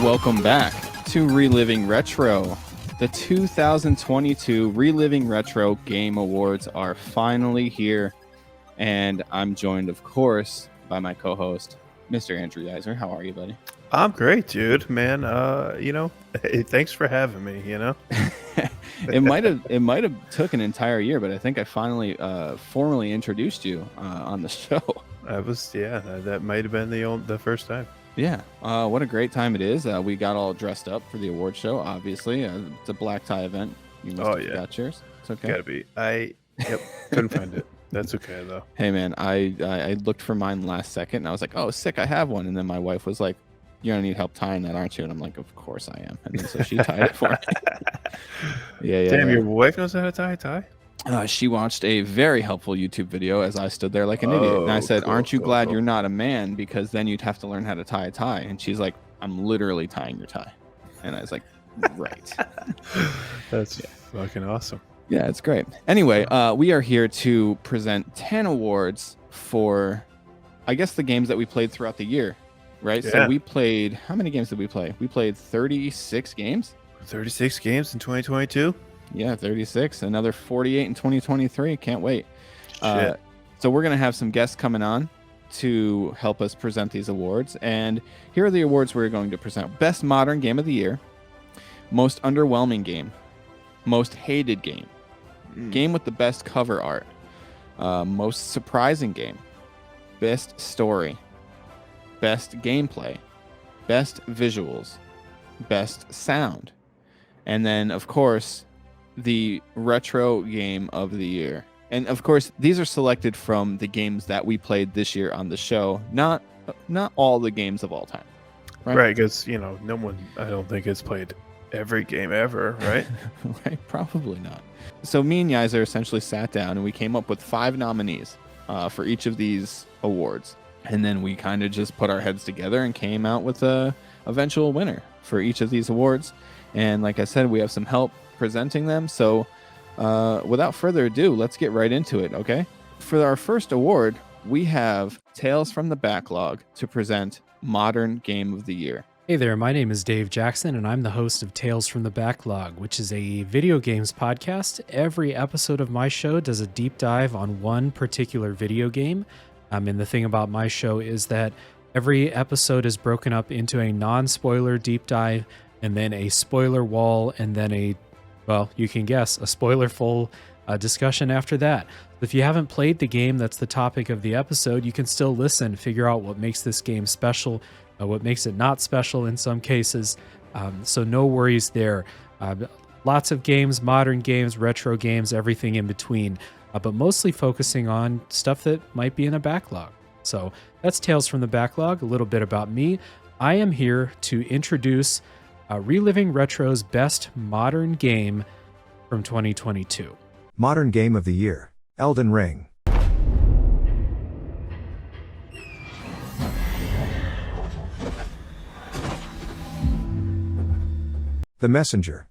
welcome back to Reliving Retro. The 2022 Reliving Retro Game Awards are finally here, and I'm joined, of course, by my co-host, Mr. Andrew Yaiser. How are you, buddy? I'm great, dude, man. Hey, thanks for having me, It might have took an entire year, but I think I finally formally introduced you on the show. That might have been the first time. Yeah, what a great time it is. We got all dressed up for the award show, obviously. It's a black tie event. You must have got yours. It's okay. Gotta be. Couldn't find it. That's okay, though. Hey, man, I looked for mine last second, and I was like, oh, sick, I have one. And then my wife was like, you're going to need help tying that, aren't you? And I'm like, of course I am. And then so she tied it for me. Yeah. Damn, your wife knows how to tie a tie? She watched a very helpful YouTube video as I stood there like an idiot. And I said, aren't you glad you're not a man? Because then you'd have to learn how to tie a tie. And she's like, I'm literally tying your tie. And I was like, right. That's fucking awesome. Yeah, it's great. Anyway, we are here to present 10 awards for, I guess, the games that we played throughout the year, right? Yeah. So we played, how many games did we play? We played 36 games. 36 games in 2022? Yeah, 36. Another 48 in 2023. Can't wait. Shit. So we're going to have some guests coming on to help us present these awards. And here are the awards we're going to present. Best Modern Game of the Year. Most Underwhelming Game. Most Hated Game. Game with the best cover art. Most Surprising Game. Best Story. Best Gameplay. Best Visuals. Best Sound. And then, of course, the Retro Game of the Year. And, of course, these are selected from the games that we played this year on the show. Not all the games of all time. Right, because, no one, I don't think, has played every game ever, right? Right, probably not. So me and Yaiser essentially sat down and we came up with 5 nominees for each of these awards. And then we kind of just put our heads together and came out with a eventual winner for each of these awards. And like I said, we have some help presenting them. So without further ado, let's get right into it, okay? For our first award, we have Tales from the Backlog to present Modern Game of the Year. Hey there, my name is Dave Jackson, and I'm the host of Tales from the Backlog, which is a video games podcast. Every episode of my show does a deep dive on one particular video game. And the thing about my show is that every episode is broken up into a non-spoiler deep dive, and then a spoiler wall, and then you can guess, a spoiler-full discussion after that. If you haven't played the game that's the topic of the episode, you can still listen, figure out what makes this game special, what makes it not special in some cases. So no worries there. Lots of games, modern games, retro games, everything in between, but mostly focusing on stuff that might be in a backlog. So that's Tales from the Backlog, a little bit about me. I am here to introduce Reliving Retro's best modern game from 2022. Modern Game of the Year, Elden Ring. The Messenger.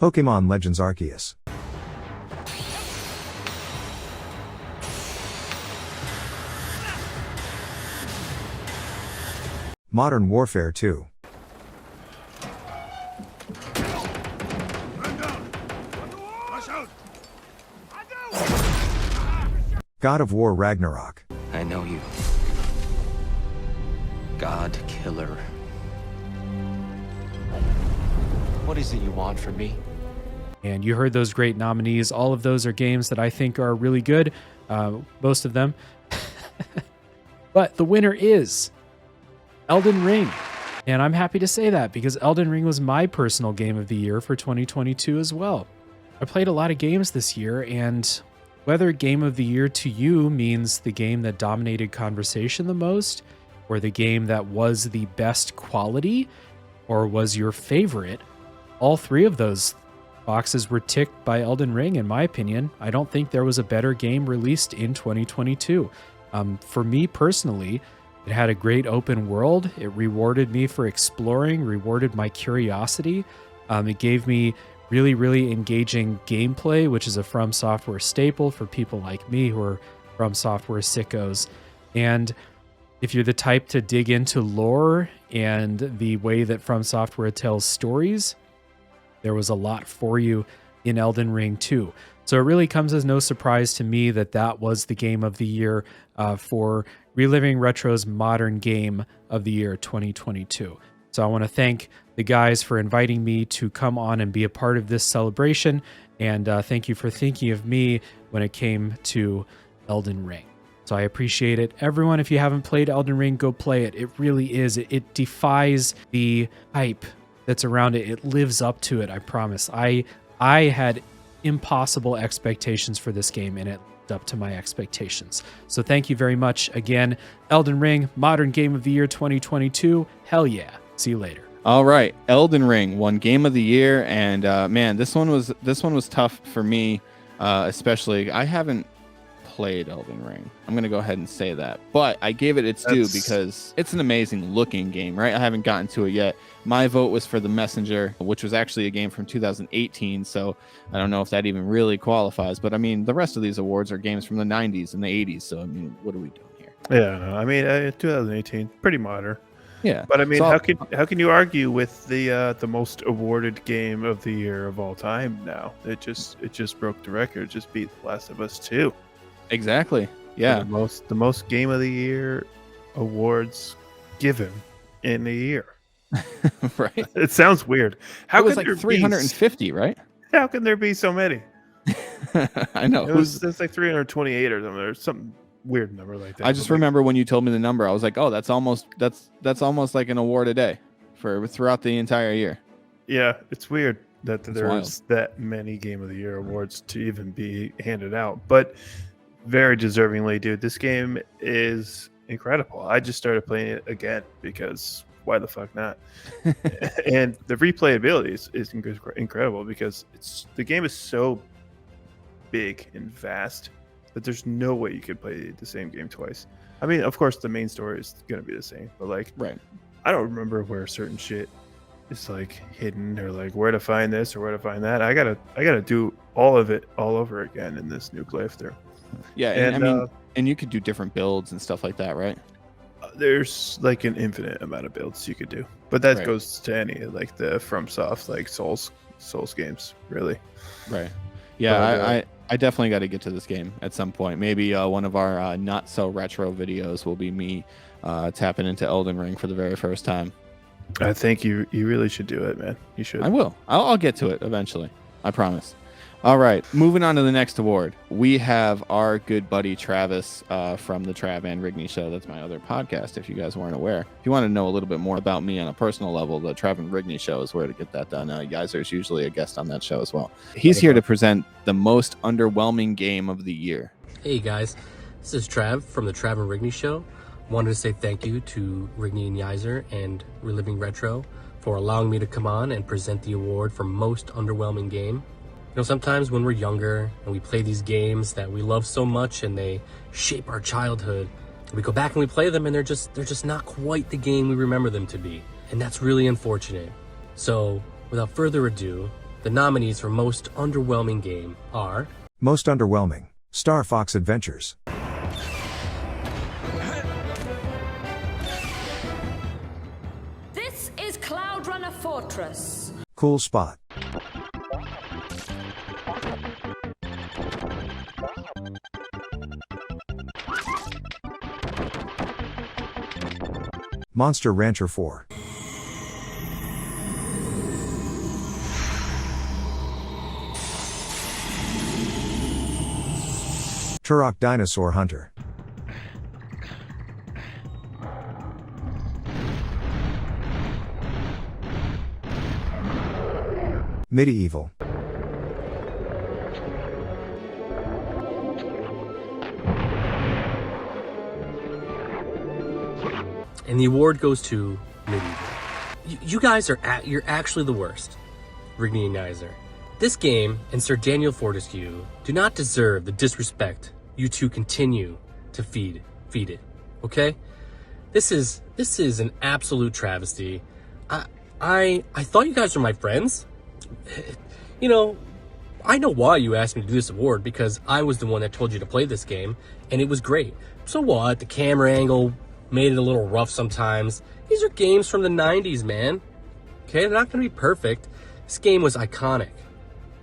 Pokemon Legends Arceus. Modern Warfare 2. God of War Ragnarok. I know you. God Killer. What is it you want from me? And you heard those great nominees. All of those are games that I think are really good, most of them. But the winner is Elden Ring. And I'm happy to say that because Elden Ring was my personal game of the year for 2022 as well. I played a lot of games this year, and whether game of the year to you means the game that dominated conversation the most, or the game that was the best quality, or was your favorite, all 3 of those boxes were ticked by Elden Ring, in my opinion. I don't think there was a better game released in 2022. For me personally, it had a great open world. It rewarded me for exploring, rewarded my curiosity. It gave me really, really engaging gameplay, which is a From Software staple for people like me who are From Software sickos. And if you're the type to dig into lore and the way that From Software tells stories, there was a lot for you in Elden Ring too. So it really comes as no surprise to me that that was the game of the year for Reliving Retro's Modern Game of the Year 2022. So I want to thank the guys for inviting me to come on and be a part of this celebration. And thank you for thinking of me when it came to Elden Ring. So I appreciate it. Everyone, if you haven't played Elden Ring, go play it. It really is. It defies the hype that's around it. It lives up to it, I promise. I had impossible expectations for this game, and it lived up to my expectations. So thank you very much again. Elden Ring, Modern Game of the Year 2022. Hell yeah. See you later. All right, Elden Ring won Game of the Year, and man, this one was tough for me, especially. I haven't played Elden Ring. I'm gonna go ahead and say that, but I gave it its due because it's an amazing looking game, right? I haven't gotten to it yet. My vote was for The Messenger, which was actually a game from 2018, so I don't know if that even really qualifies. But I mean, the rest of these awards are games from the 90s and the 80s, so I mean, what are we doing here? Yeah, no, I mean, 2018, pretty modern. Yeah, But I mean, so how can you argue with the most awarded game of the year of all time now? It just broke the record. It just beat The Last of Us 2. exactly. Yeah, The most game of the year awards given in a year. right. It sounds weird. How It was could like there 350, right? How can there be so many? I know. It's like 328 or something. Or some weird number like that. I just remember when you told me the number, I was like, oh, that's almost like an award a day for throughout the entire year. Yeah, it's weird that there's wild. that many Game of the Year awards to even be handed out. But very deservingly, dude. This game is incredible. I just started playing it again because why the fuck not? And the replayability is incredible because the game is so big and vast that there's no way you could play the same game twice. I mean, of course, the main story is going to be the same, but like, Right. I don't remember where certain shit is like hidden or like where to find this or where to find that. I gotta do all of it all over again in this new playthrough. Yeah, and I mean, and you could do different builds and stuff like that, right? There's like an infinite amount of builds you could do, but that Right. goes to any like the FromSoft like Souls games, really. Right. Yeah, But, I definitely got to get to this game at some point. Maybe one of our not so retro videos will be me tapping into Elden Ring for the very first time. I think you really should do it, man. You should. I will. I'll get to it eventually. I promise. All right, moving on to the next award. We have our good buddy Travis from the Trav and Rigney Show. That's my other podcast, if you guys weren't aware. If you want to know a little bit more about me on a personal level, the Trav and Rigney Show is where to get that done. Yaiser is usually a guest on that show as well. He's here to present the most underwhelming game of the year. Hey guys, this is Trav from the Trav and Rigney Show. Wanted to say thank you to Rigney and Yaiser and Reliving Retro for allowing me to come on and present the award for most underwhelming game. You know, sometimes when we're younger and we play these games that we love so much and they shape our childhood, we go back and we play them and they're just not quite the game we remember them to be. And that's really unfortunate. So, without further ado, the nominees for most underwhelming game are Most underwhelming. Star Fox Adventures. This is Cloud Runner Fortress. Cool Spot. Monster Rancher 4. Turok Dinosaur Hunter. Medieval. and the award goes to Medieval. You guys you're actually the worst, Rigney and Yaiser. This game and Sir Daniel Fortescue do not deserve the disrespect you two continue to feed it. Okay? This is an absolute travesty. I thought you guys were my friends. You know, I know why you asked me to do this award, because I was the one that told you to play this game, and it was great. So what? The camera angle made it a little rough sometimes. These are games from the 90s, man. Okay, they're not going to be perfect. This game was iconic.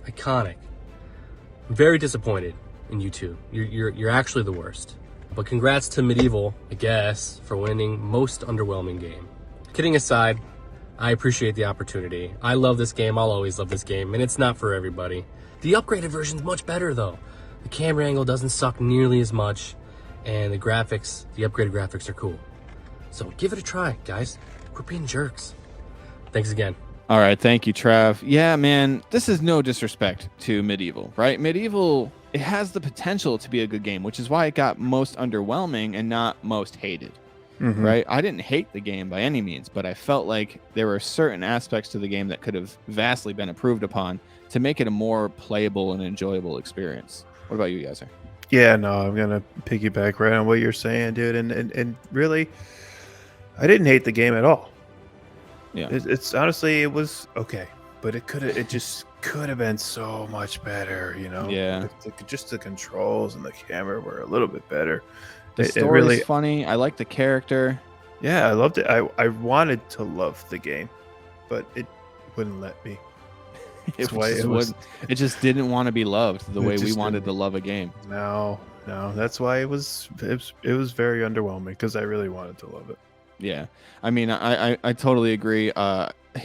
Iconic. I'm very disappointed in you two. You're actually the worst. But congrats to Medieval, I guess, for winning most underwhelming game. Kidding aside, I appreciate the opportunity. I love this game. I'll always love this game, and it's not for everybody. The upgraded version's much better, though. The camera angle doesn't suck nearly as much, and the graphics, the upgraded graphics are cool. So give it a try, guys. Quit being jerks. Thanks again. All right, thank you, Trav. Yeah, man, this is no disrespect to Medieval, right? Medieval, it has the potential to be a good game, which is why it got most underwhelming and not most hated, right? I didn't hate the game by any means, but I felt like there were certain aspects to the game that could have vastly been improved upon to make it a more playable and enjoyable experience. What about you, Yaiser? Yeah, no, I'm gonna piggyback right on what you're saying, dude. And really, I didn't hate the game at all. Yeah, It's honestly, it was okay, but it just could have been so much better, you know. Yeah. Just the controls and the camera were a little bit better. the It story's really, funny. I like the character. yeah, I loved it. I wanted to love the game, but it wouldn't let me. It why just, it was- it just didn't want to be loved the It way we just wanted didn't. to love a game. No, that's why it was very underwhelming because I really wanted to love it. Yeah, I mean, I totally agree.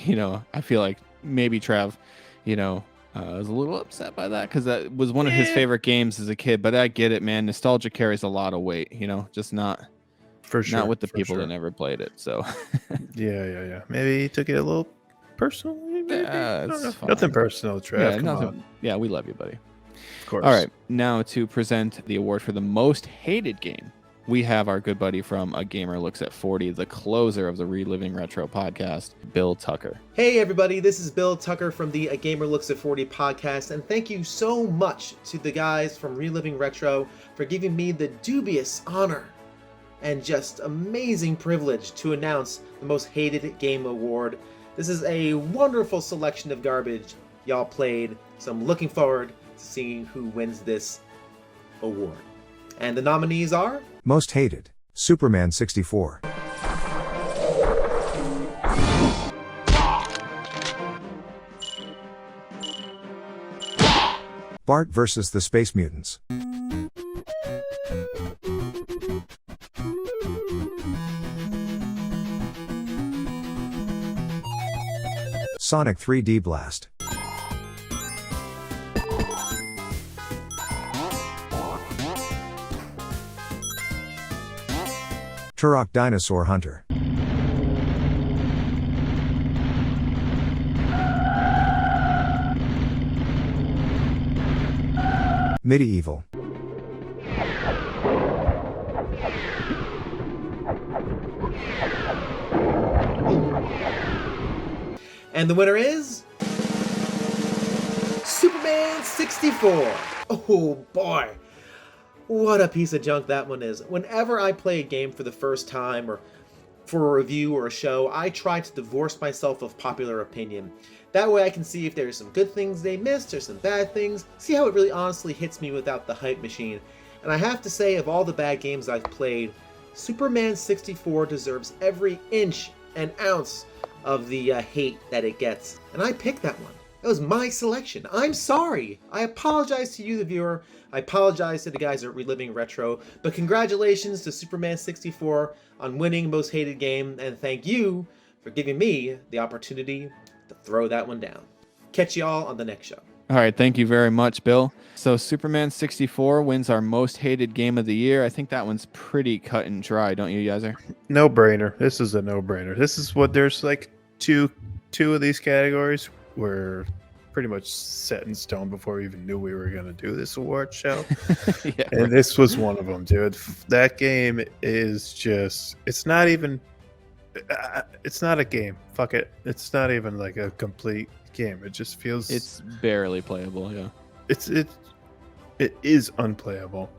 You know, I feel like maybe Trav, you know, was a little upset by that because that was one of his favorite games as a kid. But I get it, man. Nostalgia carries a lot of weight. You know, just not For sure. not with the for people sure. that never played it. So Yeah. Maybe he took it a little personally. Maybe? I don't it's know. fine. Nothing personal, Trev. yeah, Come nothing. on. Yeah, we love you, buddy. Of course. All right, now to present the award for the most hated game, we have our good buddy from A Gamer Looks at 40, the closer of the Reliving Retro podcast, Bill Tucker. Hey everybody, this is Bill Tucker from the A Gamer Looks at 40 podcast, and thank you so much to the guys from Reliving Retro for giving me the dubious honor and just amazing privilege to announce the Most Hated Game Award. This is a wonderful selection of garbage y'all played, so I'm looking forward to seeing who wins this award. And the nominees are... Most hated, Superman 64. Bart vs. the Space Mutants. Sonic 3D Blast. Turok Dinosaur Hunter. Medieval. And the winner is... Superman 64! Oh boy! What a piece of junk that one is. Whenever I play a game for the first time, or for a review or a show, I try to divorce myself of popular opinion. That way I can see if there's some good things they missed or some bad things, see how it really honestly hits me without the hype machine. And I have to say, of all the bad games I've played, Superman 64 deserves every inch and ounce of the hate that it gets. And I picked that one. That was my selection. I'm sorry. I apologize to you, the viewer. I apologize to the guys at Reliving Retro. But congratulations to Superman 64 on winning Most Hated Game. And thank you for giving me the opportunity to throw that one down. Catch y'all on the next show. All right, thank you very much, Bill. So Superman 64 wins our most hated game of the year. I think that one's pretty cut and dry, don't you, Yaiser? No brainer. This is a no brainer. This is what there's like two of these categories were pretty much set in stone before we even knew we were going to do this award show. Yeah, And this was one of them, dude. That game is just, it's not even, it's not a game. Fuck it. It's not even like a complete game. It just feels, it's barely playable, yeah. it is unplayable.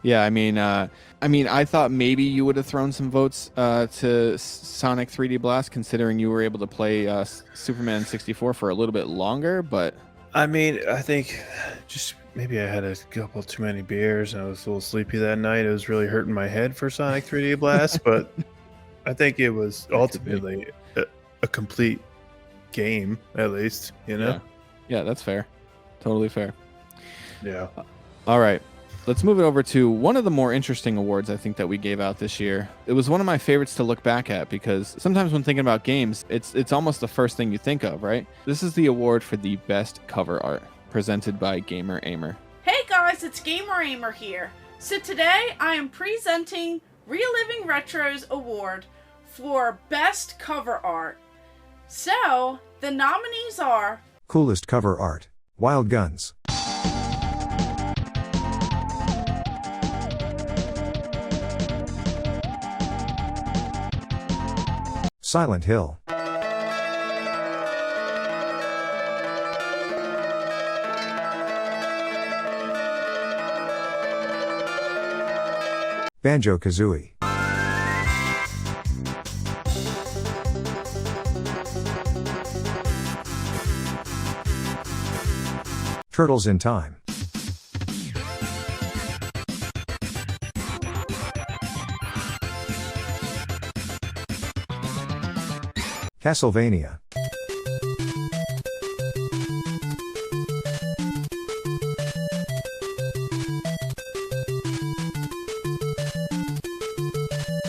Yeah, I thought maybe you would have thrown some votes to Sonic 3D Blast, considering you were able to play Superman 64 for a little bit longer. But I mean, I think just maybe I had a couple too many beers and I was a little sleepy that night. It was really hurting my head for Sonic 3D Blast, but I think it was ultimately a complete game, at least, you know? Yeah, that's fair. Totally fair. Yeah. All right. Let's move it over to one of the more interesting awards I think that we gave out this year. It was one of my favorites to look back at because sometimes when thinking about games, it's almost the first thing you think of, right? This is the award for the best cover art, presented by Gamer Aimer. Hey guys, it's Gamer Aimer here. So today I am presenting Reliving Retro's award for best cover art. So the nominees are Coolest cover art, Wild Guns. Silent Hill. Banjo-Kazooie. Turtles in Time. Castlevania.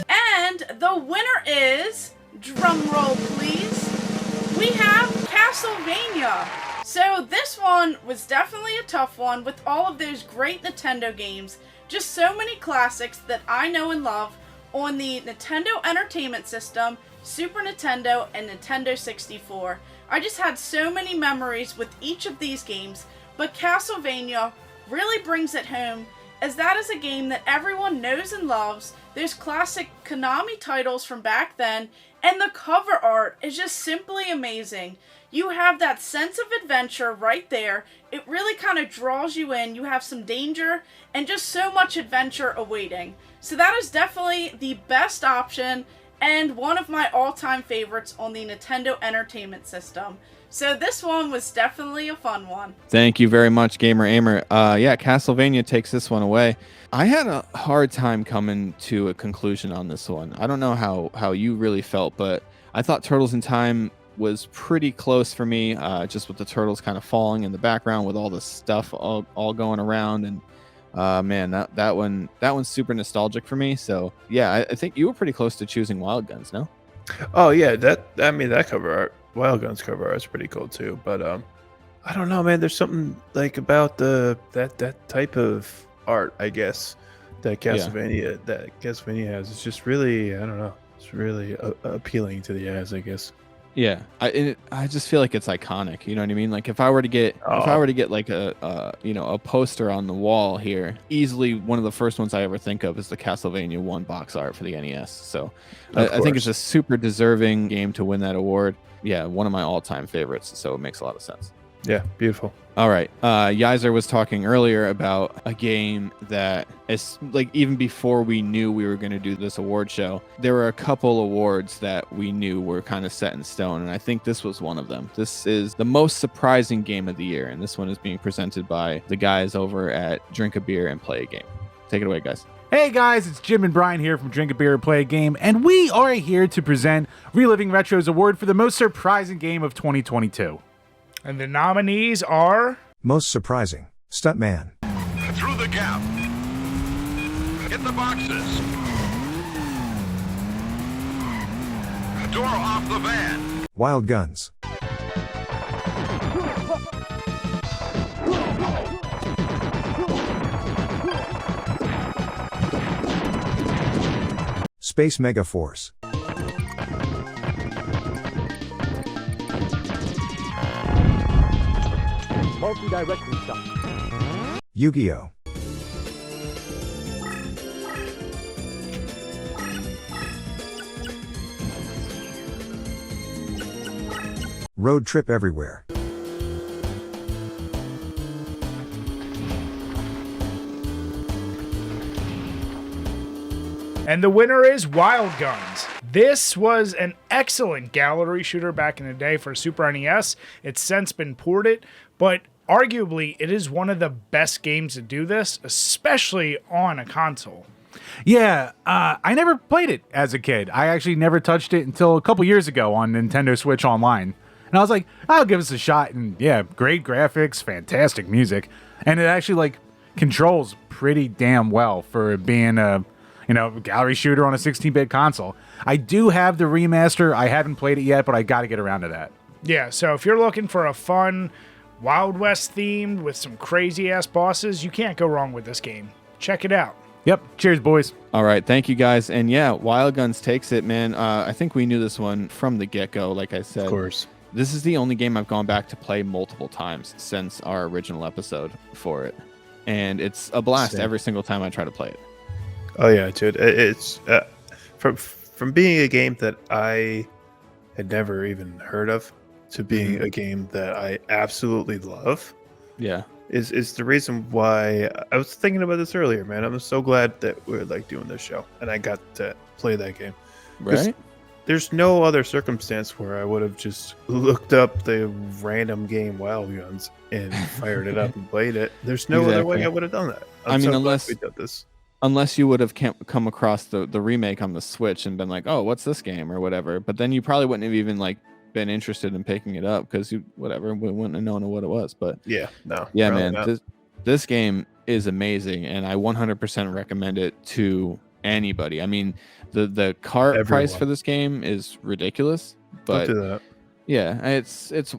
And the winner is, drum roll please, we have Castlevania. So this one was definitely a tough one with all of those great Nintendo games. Just so many classics that I know and love on the Nintendo Entertainment System, Super Nintendo, and Nintendo 64. I just had so many memories with each of these games, but Castlevania really brings it home, as that is a game that everyone knows and loves. There's classic Konami titles from back then, and the cover art is just simply amazing. You have that sense of adventure right there. It really kind of draws you in. You have some danger and just so much adventure awaiting. So that is definitely the best option and one of my all-time favorites on the Nintendo Entertainment System. So this one was definitely a fun one. Thank you very much, Gamer Aimer. Yeah, Castlevania takes this one away. I had a hard time coming to a conclusion on this one. I don't know how you really felt, but I thought Turtles in Time was pretty close for me, just with the turtles kind of falling in the background with all the stuff all going around. And man, that one's super nostalgic for me. So yeah, I think you were pretty close to choosing Wild Guns, no? Oh yeah, that cover art, Wild Guns cover art is pretty cool too. But I don't know, man. There's something like about that type of art, I guess, that Castlevania has. It's just really, I don't know. It's really appealing to the eyes, I guess. Yeah, I just feel like it's iconic. You know what I mean? Like if I were to get like a poster on the wall here, easily one of the first ones I ever think of is the Castlevania 1 box art for the NES. So I think it's a super deserving game to win that award. Yeah, one of my all-time favorites. So it makes a lot of sense. Yeah, beautiful. All right. Yaiser was talking earlier about a game that is like even before we knew we were going to do this award show, there were a couple awards that we knew were kind of set in stone. And I think this was one of them. This is the most surprising game of the year. And this one is being presented by the guys over at Drink a Beer and Play a Game. Take it away, guys. Hey guys, it's Jim and Brian here from Drink a Beer and Play a Game, and we are here to present Reliving Retro's award for the most surprising game of 2022. And the nominees are... Most surprising, Stuntman. Through the gap. Get the boxes. Door off the van. Wild Guns. Space Mega Force. Multi-direction shot. Yu-Gi-Oh! Road Trip Everywhere. And the winner is Wild Guns. This was an excellent gallery shooter back in the day for Super NES. It's since been ported, but arguably it is one of the best games to do this, especially on a console. Yeah, I never played it as a kid. I actually never touched it until a couple years ago on Nintendo Switch Online. And I was like, I'll give this a shot. And yeah, great graphics, fantastic music. And it actually like controls pretty damn well for being a gallery shooter on a 16-bit console. I do have the remaster. I haven't played it yet, but I got to get around to that. Yeah, so if you're looking for a fun Wild West themed with some crazy-ass bosses, you can't go wrong with this game. Check it out. Yep. Cheers, boys. All right. Thank you, guys. And yeah, Wild Guns takes it, man. I think we knew this one from the get-go, like I said. Of course. This is the only game I've gone back to play multiple times since our original episode for it. And it's a blast every single time I try to play it. Oh yeah, dude. It's from being a game that I had never even heard of to being a game that I absolutely love. Yeah, is the reason why I was thinking about this earlier, man. I'm so glad that we're like doing this show and I got to play that game. Right. There's no other circumstance where I would have just looked up the random game Wild Guns and fired it up and played it. There's no other way I would have done that. I mean, unless we did this. Unless you would have come across the remake on the Switch and been like, oh, what's this game or whatever. But then you probably wouldn't have even like been interested in picking it up because we wouldn't have known what it was. But yeah, man, this game is amazing, and I 100% recommend it to anybody. I mean, the cart price for this game is ridiculous, but don't do that. Yeah, it's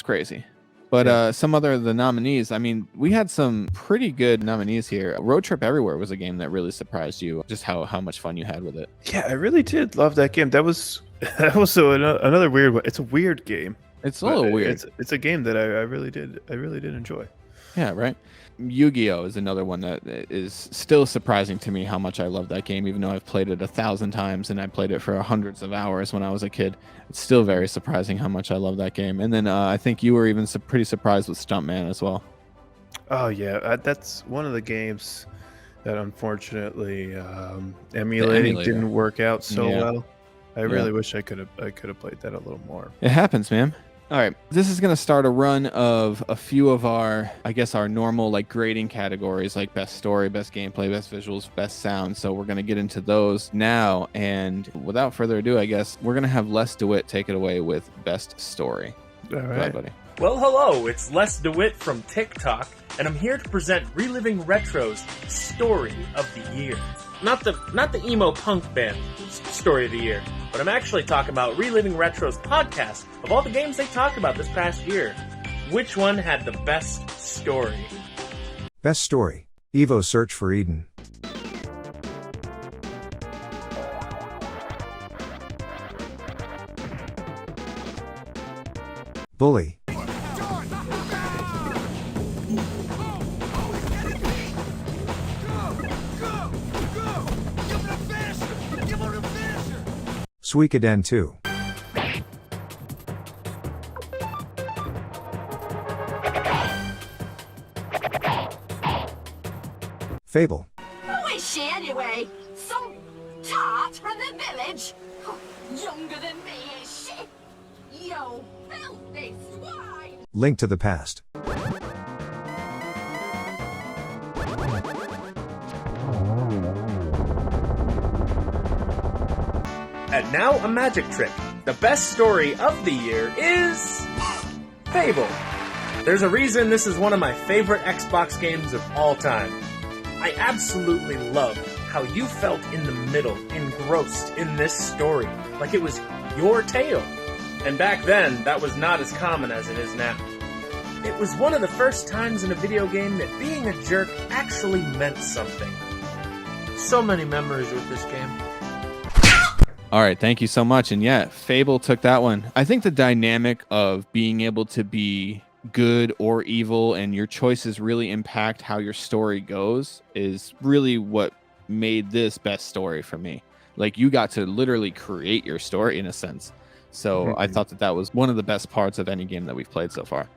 crazy. But some other of the nominees, I mean, we had some pretty good nominees here. Road Trip Everywhere was a game that really surprised you, just how much fun you had with it. Yeah, I really did love that game. That was another weird one. It's a weird game. It's a little weird. It's a game that I really did enjoy. Yeah, right. Yu-Gi-Oh is another one that is still surprising to me how much I love that game, even though I've played it 1,000 times and I played it for hundreds of hours when I was a kid. It's still very surprising how much I love that game. And then I think you were even pretty surprised with Stuntman as well. Oh yeah, that's one of the games that unfortunately emulating didn't work out so well. I really wish I could have played that a little more. It happens, man. All right, this is going to start a run of a few of our normal like grading categories, like best story, best gameplay, best visuals, best sound. So we're going to get into those now. And without further ado, I guess we're going to have Les DeWitt take it away with best story. All right, buddy. Well, hello, it's Les DeWitt from TikTok, and I'm here to present Reliving Retro's Story of the Year. Not the emo punk band Story of the Year, but I'm actually talking about Reliving Retro's podcast of all the games they talked about this past year. Which one had the best story? Best story, Evo's Search for Eden. Bully. Suikoden 2. Fable. Who is she anyway? Some tart from the village? Younger than me, is she? You filthy swine! Link to the Past. And now a magic trick. The best story of the year is Fable. There's a reason this is one of my favorite Xbox games of all time. I absolutely love how you felt in the middle, engrossed in this story, like it was your tale. And back then, that was not as common as it is now. It was one of the first times in a video game that being a jerk actually meant something. So many memories with this game. All right, thank you so much. And yeah, Fable took that one. I think the dynamic of being able to be good or evil and your choices really impact how your story goes is really what made this best story for me. Like, you got to literally create your story in a sense. So I thought that was one of the best parts of any game that we've played so far.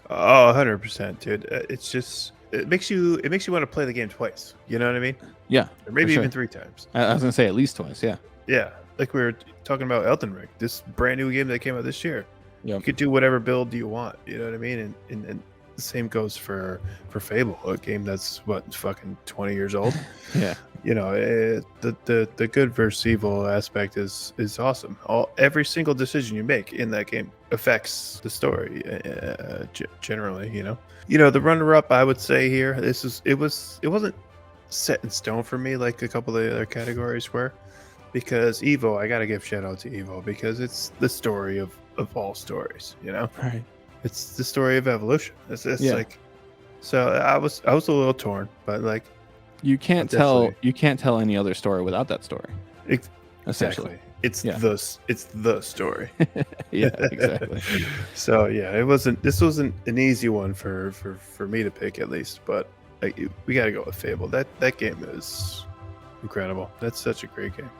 Oh, 100%, dude. It's just it makes you want to play the game twice. You know what I mean? Yeah, or maybe for sure. even 3 times. I was gonna say at least twice. Yeah. Yeah, like we were talking about Elden Ring, this brand new game that came out this year. Yep. You could do whatever build you want. You know what I mean? And the same goes for Fable, a game that's fucking 20 years old. Yeah. You know, the good versus evil aspect is awesome. Every single decision you make in that game affects the story. Generally, you know, the runner-up I would say here. It wasn't set in stone for me like a couple of the other categories were, because Evo, I gotta give shout out to Evo because it's the story of all stories. You know, Right. it's the story of evolution. It's Yeah. like, so I was a little torn, but like. You can't tell any other story without that story. Exactly. It's Yeah. the story. Yeah, exactly. So yeah, this wasn't an easy one for me to pick, at least, but we got to go with Fable. That game is incredible. That's such a great game.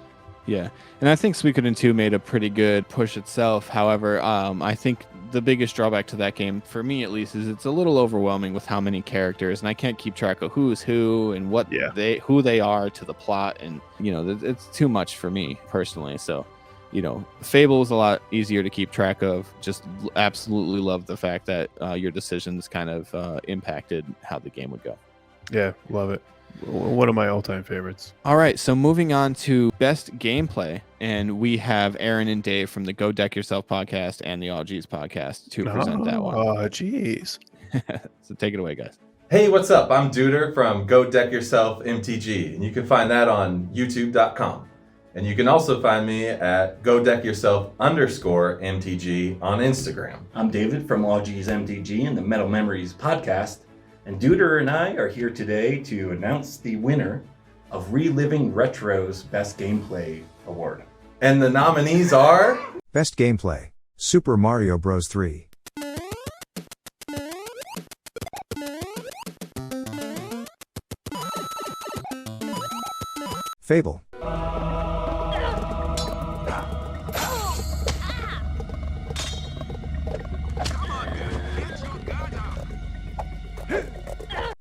Yeah, and I think Suikoden 2 made a pretty good push itself. However, I think the biggest drawback to that game, for me at least, is it's a little overwhelming with how many characters, and I can't keep track of who's who and who they are to the plot, and it's too much for me personally. So, Fable was a lot easier to keep track of. Just absolutely love the fact that your decisions kind of impacted how the game would go. Yeah, love it. One of my all-time favorites. All right, so moving on to best gameplay, and we have Aaron and Dave from the Go Deck Yourself podcast and the All G's podcast to present that one. Oh, jeez. So take it away, guys. Hey, what's up? I'm Duder from Go Deck Yourself MTG, and you can find that on youtube.com. And you can also find me at GoDeckYourself_MTG on Instagram. I'm David from All G's MTG and the Metal Memories podcast. And Duder and I are here today to announce the winner of Reliving Retro's Best Gameplay Award. And the nominees are... Best Gameplay, Super Mario Bros. 3. Fable.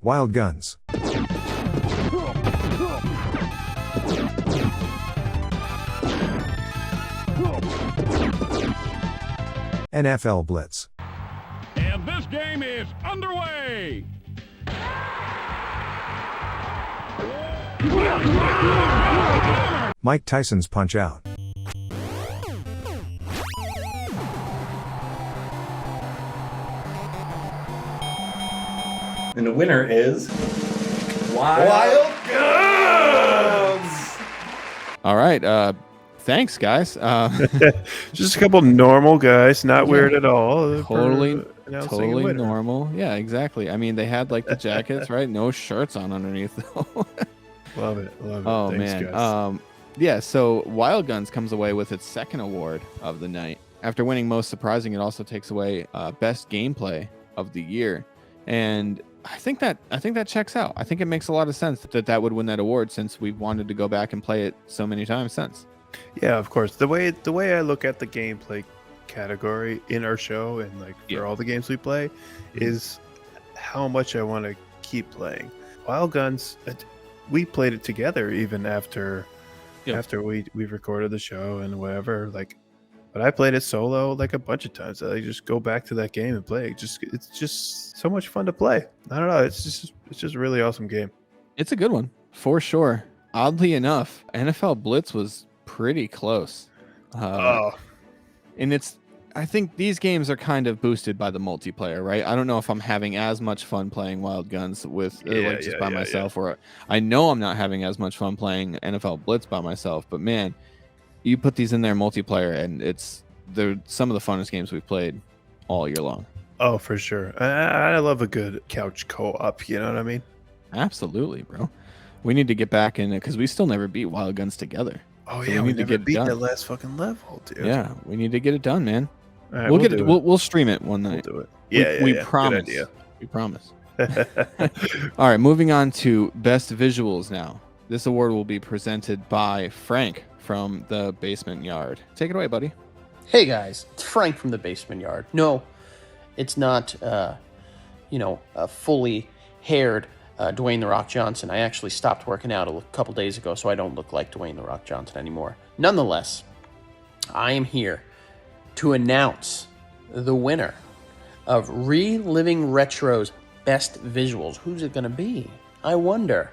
Wild Guns. NFL Blitz. And this game is underway! Mike Tyson's Punch Out. And the winner is... Wild Guns! All right, thanks, guys. Just a couple normal guys, not weird at all. Totally winner. normal. Yeah, exactly. I mean, they had like the jackets, right? No shirts on underneath, though. Love it. Oh, Thanks, man. guys. Yeah, so Wild Guns comes away with its second award of the night. After winning Most Surprising, it also takes away Best Gameplay of the Year. And I think that checks out. I think it makes a lot of sense that would win that award, since we've wanted to go back and play it so many times since. Yeah, of course. The way I look at the gameplay category in our show, and like for all the games we play, is how much I want to keep playing. Wild Guns, we played it together even after we recorded the show and whatever. Like, but I played it solo like a bunch of times. I just go back to that game and play. It's just so much fun to play. I don't know. It's just a really awesome game. It's a good one for sure. Oddly enough, NFL Blitz was pretty close. And I think these games are kind of boosted by the multiplayer, right? I don't know if I'm having as much fun playing Wild Guns with by myself, or I know I'm not having as much fun playing NFL Blitz by myself. But man, you put these in there multiplayer, and they're some of the funnest games we've played all year long. Oh, for sure. I love a good couch co-op. You know what I mean? Absolutely, bro. We need to get back in it because we still never beat Wild Guns together. Oh So yeah, we need to never get it beat done. that last fucking level, dude. Yeah, we need to get it done, man. All right, we'll we'll get do it. it. We'll stream it one night. We'll do it. We Yeah. promise. Good idea. We promise. All right, moving on to best visuals now. This award will be presented by Frank from the Basement Yard. Take it away, buddy. Hey guys, it's Frank from the Basement Yard. No, it's not, a fully haired Dwayne The Rock Johnson. I actually stopped working out a couple days ago, so I don't look like Dwayne The Rock Johnson anymore. Nonetheless, I am here to announce the winner of Reliving Retro's Best Visuals. Who's it going to be? I wonder.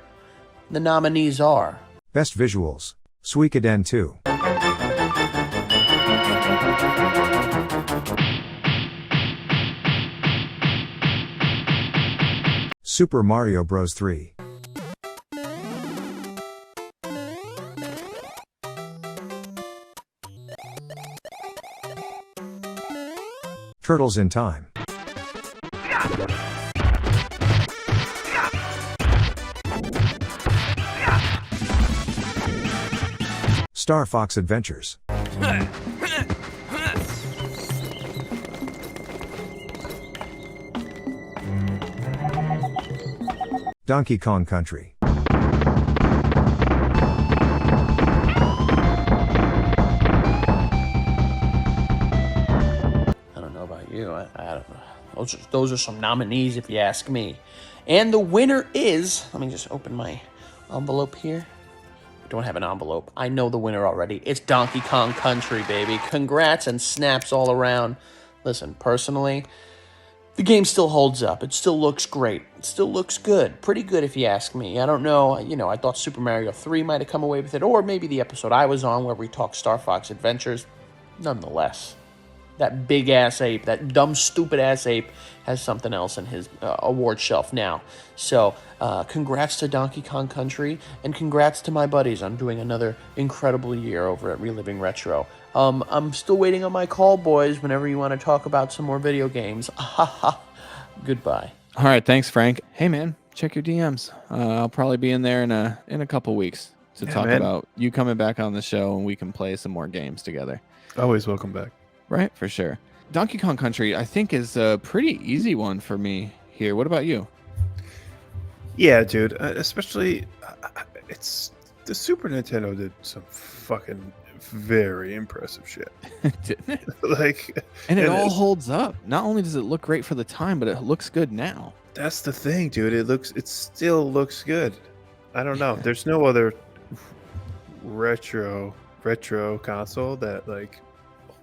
The nominees are... Best Visuals, Suikoden 2. Super Mario Bros. 3. Turtles in Time. Star Fox Adventures. Donkey Kong Country. I don't know about you. I don't know. Those are some nominees, if you ask me. And the winner is... Let me just open my envelope here. I don't have an envelope. I know the winner already. It's Donkey Kong Country, baby. Congrats and snaps all around. Listen, personally, the game still holds up. It still looks great. It still looks good. Pretty good, if you ask me. I don't know. You know, I thought Super Mario 3 might have come away with it, or maybe the episode I was on where we talked Star Fox Adventures. Nonetheless, that big-ass ape, that dumb, stupid-ass ape, has something else in his award shelf now. So, congrats to Donkey Kong Country, and congrats to my buddies on doing another incredible year over at Reliving Retro. I'm still waiting on my call, boys, whenever you want to talk about some more video games. Goodbye. All right, thanks, Frank. Hey, man, check your DMs. I'll probably be in there in a couple weeks to talk about you coming back on the show, and we can play some more games together. Always welcome back. Right, for sure. Donkey Kong Country, I think, is a pretty easy one for me here. What about you? Yeah, dude. Especially, it's the Super Nintendo did some fucking very impressive shit. Didn't it? Like, and it all holds up. Not only does it look great for the time, but it looks good now. That's the thing, dude. It still looks good. I don't know. There's no other retro console that like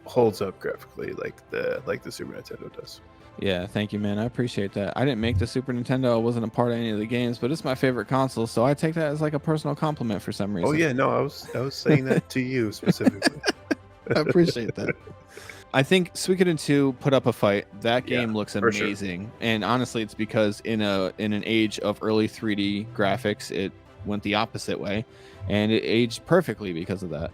holds up graphically like the Super Nintendo does. Yeah, thank you, man. I appreciate that. I didn't make the Super Nintendo. I wasn't a part of any of the games, but it's my favorite console, so I take that as like a personal compliment for some reason. Oh yeah, no, I was saying that to you specifically. I appreciate that. I think Suikoden 2 put up a fight. That game looks amazing. Sure. And honestly, it's because in an age of early 3D graphics, it went the opposite way, and it aged perfectly because of that.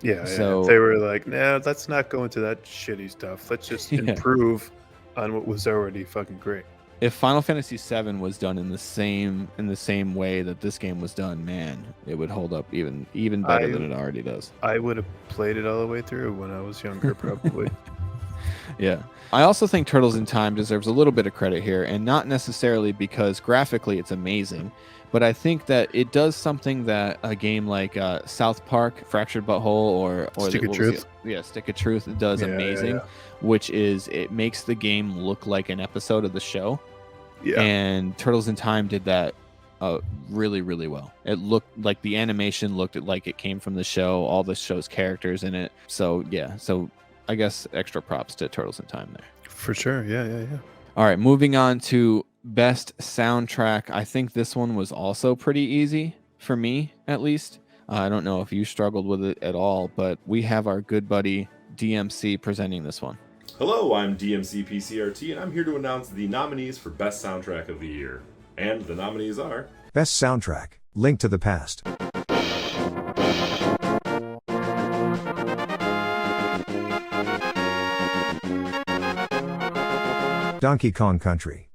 Yeah, so they were like, nah, let's not go into that shitty stuff. Let's just improve on what was already fucking great. If Final Fantasy VII was done in the same way that this game was done, man, it would hold up even better than it already does. I would have played it all the way through when I was younger, probably. Yeah. I also think Turtles in Time deserves a little bit of credit here, and not necessarily because graphically it's amazing, but I think that it does something that a game like South Park, Fractured Butthole, or Stick of Truth. Stick of Truth does amazing, which is it makes the game look like an episode of the show. Yeah. And Turtles in Time did that really, really well. It looked like the animation looked like it came from the show, all the show's characters in it. So, yeah. So I guess extra props to Turtles in Time there. For sure. Yeah. All right, moving on to best soundtrack. I think this one was also pretty easy for me, at least. I don't know if you struggled with it at all, but we have our good buddy DMC presenting this one. Hello, I'm DMC PCRT, and I'm here to announce the nominees for Best Soundtrack of the Year. And the nominees are... Best Soundtrack, Link to the Past. Donkey Kong Country.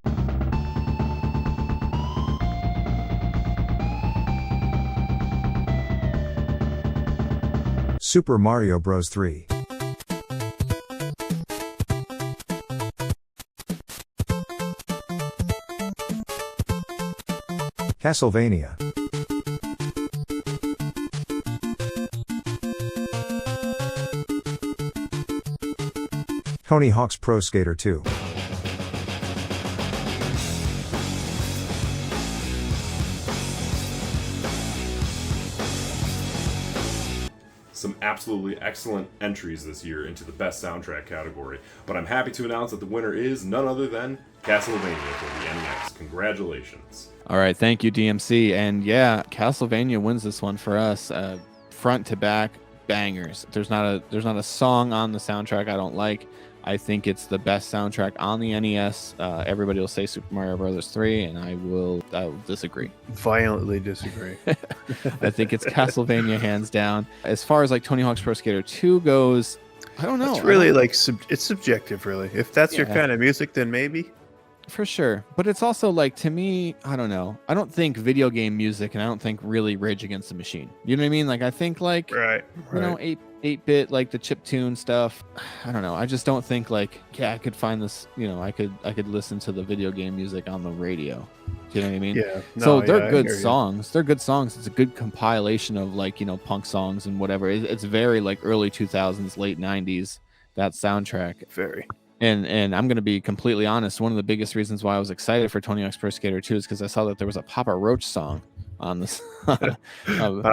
Super Mario Bros. 3. Castlevania. Tony Hawk's Pro Skater 2. absolutely excellent entries this year into the best soundtrack category. But I'm happy to announce that the winner is none other than Castlevania for the NES. Congratulations. All right, thank you, DMC. And yeah, Castlevania wins this one for us. Front to back bangers. There's not a song on the soundtrack I don't like. I think it's the best soundtrack on the NES. Everybody will say Super Mario Brothers 3, and I will disagree. Violently disagree. I think it's Castlevania hands down. As far as like Tony Hawk's Pro Skater 2 goes, I don't know. It's really like it's subjective, really. If that's your Yeah. kind of music, then maybe. For sure. But it's also like, to me, I don't know. I don't think video game music, and I don't think really Rage Against the Machine. You know what I mean? Like, I think like, right. you know, 8-bit, like the chiptune stuff. I don't know. I just don't think like, yeah, I could find this, you know, I could listen to the video game music on the radio. Do you know what I mean? Yeah. So No, they're yeah, I good hear you. songs. They're good songs. It's a good compilation of like, you know, punk songs and whatever. It's very like early 2000s, late 90s, that soundtrack. Very. And I'm going to be completely honest. One of the biggest reasons why I was excited for Tony Hawk's Pro Skater 2 is because I saw that there was a Papa Roach song on this. Papa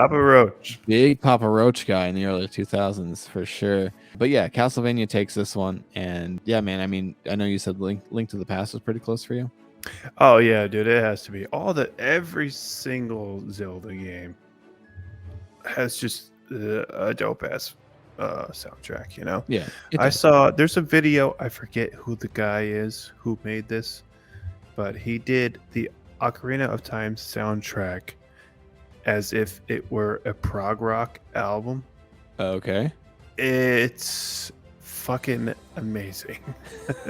Roach. Big Papa Roach guy in the early 2000s for sure. But yeah, Castlevania takes this one. And yeah, man, I mean, I know you said Link to the Past was pretty close for you. Oh yeah, dude, it has to be. Every single Zelda game has just a dope ass soundtrack, you know? Yeah. There's a video, I forget who the guy is who made this, but he did the Ocarina of Time soundtrack as if it were a prog rock album. Okay. It's fucking amazing.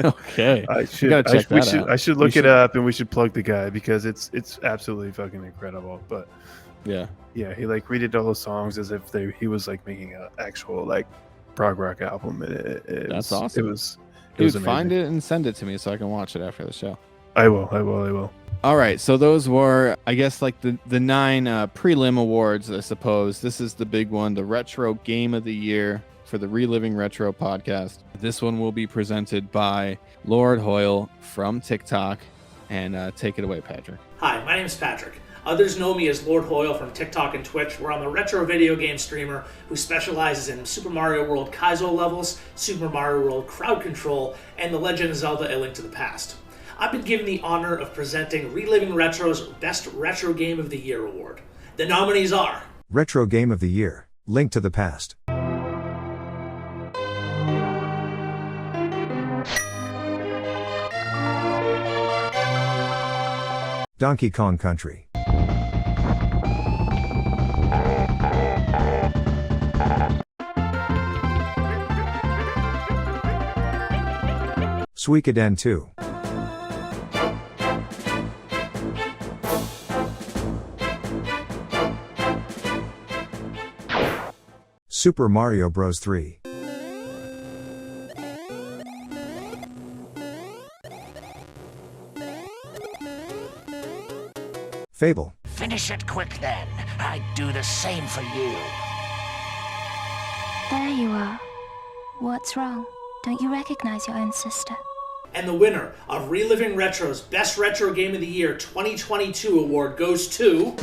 Okay. I should look it up, and we should plug the guy because it's absolutely fucking incredible. But yeah, he like redid all those songs as if he was like making an actual like prog rock album. That's awesome. It was Dude, find it and send it to me so I can watch it after the show. I will. All right, so those were, I guess, like the 9 prelim awards, I suppose. This is the big one, the Retro Game of the Year for the Reliving Retro podcast. This one will be presented by Lord Hoyle from TikTok. And take it away, Patrick. Hi, my name is Patrick. Others know me as Lord Hoyle from TikTok and Twitch, where I'm a retro video game streamer who specializes in Super Mario World Kaizo levels, Super Mario World Crowd Control, and The Legend of Zelda: A Link to the Past. I've been given the honor of presenting Reliving Retro's Best Retro Game of the Year award. The nominees are Retro Game of the Year, Link to the Past. Donkey Kong Country. Suikoden 2. Super Mario Bros. 3. Fable. Finish it quick then. I'd do the same for you. There you are. What's wrong? Don't you recognize your own sister? And the winner of Reliving Retro's Best Retro Game of the Year 2022 award goes to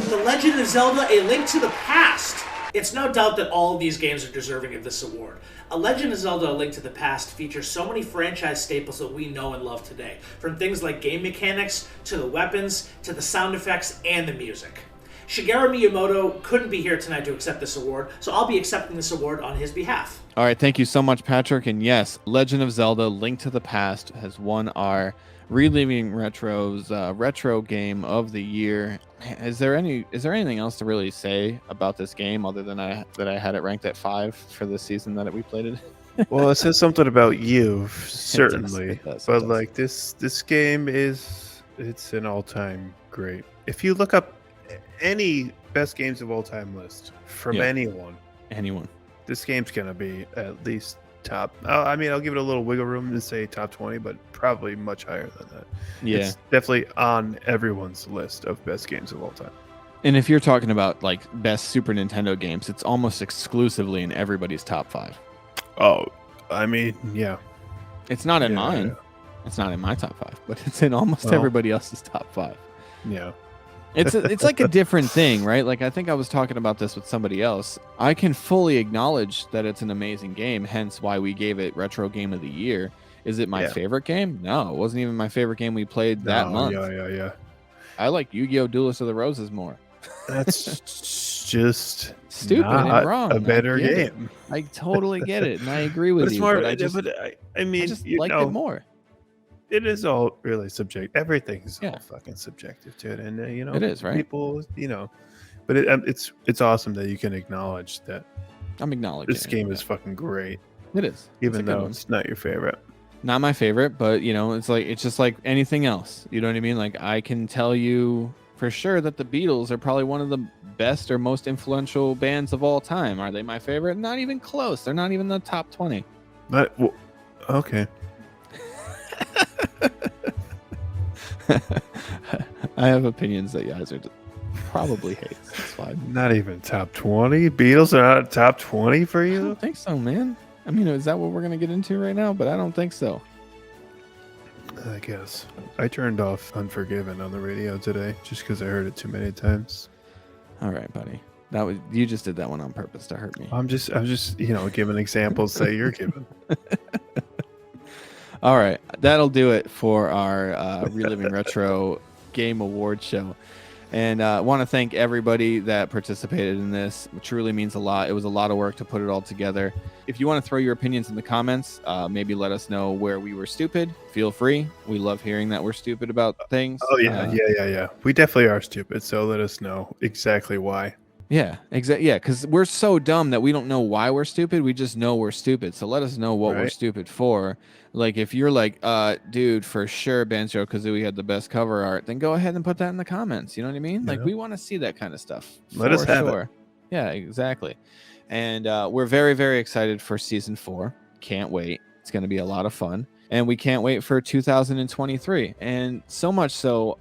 The Legend of Zelda: A Link to the Past. It's no doubt that all of these games are deserving of this award. A Legend of Zelda: A Link to the Past features so many franchise staples that we know and love today, from things like game mechanics, to the weapons, to the sound effects, and the music. Shigeru Miyamoto couldn't be here tonight to accept this award, so I'll be accepting this award on his behalf. All right, thank you so much, Patrick. And yes, Legend of Zelda: Link to the Past has won our Reliving Retro's Retro Game of the Year. Is there anything else to really say about this game other than that I had it ranked at 5 for the season that we played it? Well, it says something about you, certainly. It does. But like this game it's an all-time great. If you look up any best games of all time list from anyone, this game's gonna be at least top. I mean, I'll give it a little wiggle room to say top 20, but probably much higher than that. Yeah, it's definitely on everyone's list of best games of all time. And if you're talking about like best Super Nintendo games, it's almost exclusively in everybody's top 5. Oh, I mean, yeah. It's not in mine. It's not in my top 5, but it's in almost everybody else's top 5. Yeah. It's like a different thing, right? Like, I think I was talking about this with somebody else. I can fully acknowledge that it's an amazing game, hence why we gave it Retro Game of the Year. Is it my favorite game? No, it wasn't even my favorite game we played that month. Yeah. I like Yu-Gi-Oh! Duelist of the Roses more. That's just stupid and wrong. A better I get it. game. I totally get it, and I agree with But it's you. more. But I mean, I just you liked know, it more. it is all really subjective. Everything's all fucking subjective to it, and you know, It is, right? People, you know, but it's awesome that you can acknowledge that. I'm acknowledging this game is fucking great. It is, even though it's not your favorite. Not my favorite, but you know, it's just like anything else. You know what I mean? Like, I can tell you for sure that the Beatles are probably one of the best or most influential bands of all time. Are they my favorite? Not even close. They're not even the top 20. Okay. I have opinions that Yaiser probably hates. It's fine. Not even top 20. Beatles are not top 20 for you? I don't think so, man. I mean, is that what we're gonna get into right now? But I don't think so. I guess I turned off Unforgiven on the radio today just because I heard it too many times. All right, buddy. That was, you just did that one on purpose to hurt me. I'm just giving examples that you're giving. All right, that'll do it for our Reliving Retro Game Award show. And I want to thank everybody that participated in this. It truly means a lot. It was a lot of work to put it all together. If you want to throw your opinions in the comments, maybe let us know where we were stupid. Feel free. We love hearing that we're stupid about things. Oh, yeah. We definitely are stupid. So let us know exactly why. Yeah, exactly. Yeah, because we're so dumb that we don't know why we're stupid. We just know we're stupid. So let us know what we're stupid for. Like, if you're like, dude, for sure, Banjo-Kazooie had the best cover art, then go ahead and put that in the comments. You know what I mean? Like, we want to see that kind of stuff. Let us have it. Yeah, exactly. And we're very, very excited for Season 4. Can't wait. It's going to be a lot of fun. And we can't wait for 2023. And so much so,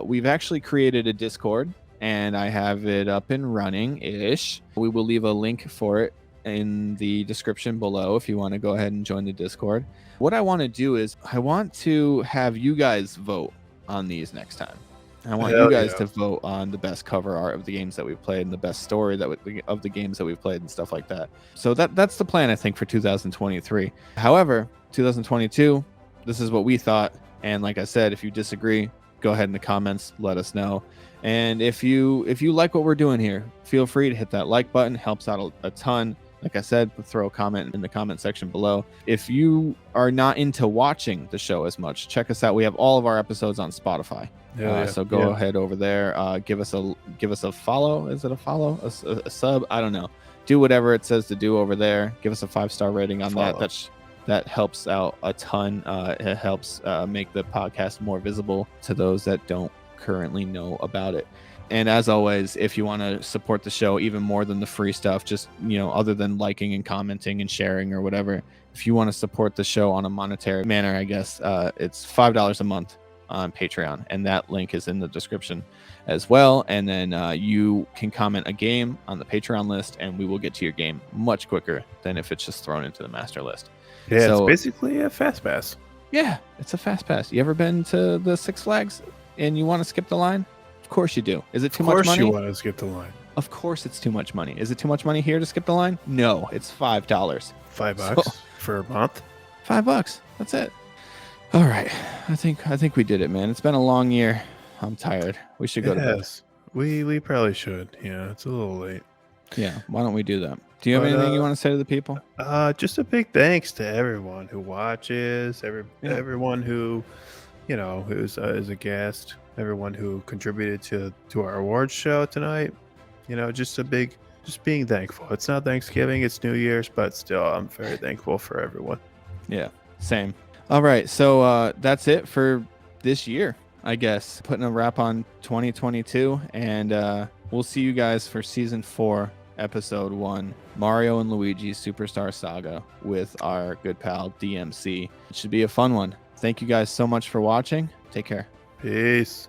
we've actually created a Discord. And I have it up and running-ish. We will leave a link for it in the description below if you want to go ahead and join the Discord. What I want to do is I want to have you guys vote on these next time. I want you guys to vote on the best cover art of the games that we've played and the best story of the games that we've played and stuff like that. So that's the plan, I think, for 2023. However, 2022, this is what we thought. And like I said, if you disagree, go ahead in the comments, let us know. And if you like what we're doing here, feel free to hit that like button. Helps out a ton. Like I said, throw a comment in the comment section below. If you are not into watching the show as much, check us out. We have all of our episodes on Spotify. So go ahead over there. Give us a follow. Is it a follow? A sub? I don't know. Do whatever it says to do over there. Give us a 5-star rating on that. That helps out a ton. It helps make the podcast more visible to those that don't currently know about it. And as always, if you want to support the show even more than the free stuff, just, other than liking and commenting and sharing or whatever, if you want to support the show on a monetary manner, I guess it's $5 a month on Patreon, and that link is in the description as well. And then you can comment a game on the Patreon list, and we will get to your game much quicker than if it's just thrown into the master list. Yeah, so, it's basically a fast pass. Yeah, it's a fast pass. You ever been to the Six Flags and you want to skip the line? Of course you do. Is it too much money? Of course you want to skip the line. Of course it's too much money. Is it too much money here to skip the line? No, it's $5. $5 for a month? $5. That's it. All right. I think we did it, man. It's been a long year. I'm tired. We should go to bed. We probably should. Yeah, it's a little late. Yeah, why don't we do that? Do you have anything you want to say to the people? Just a big thanks to everyone who watches, everyone who, who's is a guest, everyone who contributed to our awards show tonight. Just being thankful. It's not Thanksgiving, it's New Year's, but still, I'm very thankful for everyone. Yeah, same. All right, so that's it for this year, I guess. Putting a wrap on 2022, and we'll see you guys for Season 4, Episode 1, Mario and Luigi Superstar Saga with our good pal DMC. It should be a fun one. Thank you guys so much for watching. Take care. Peace.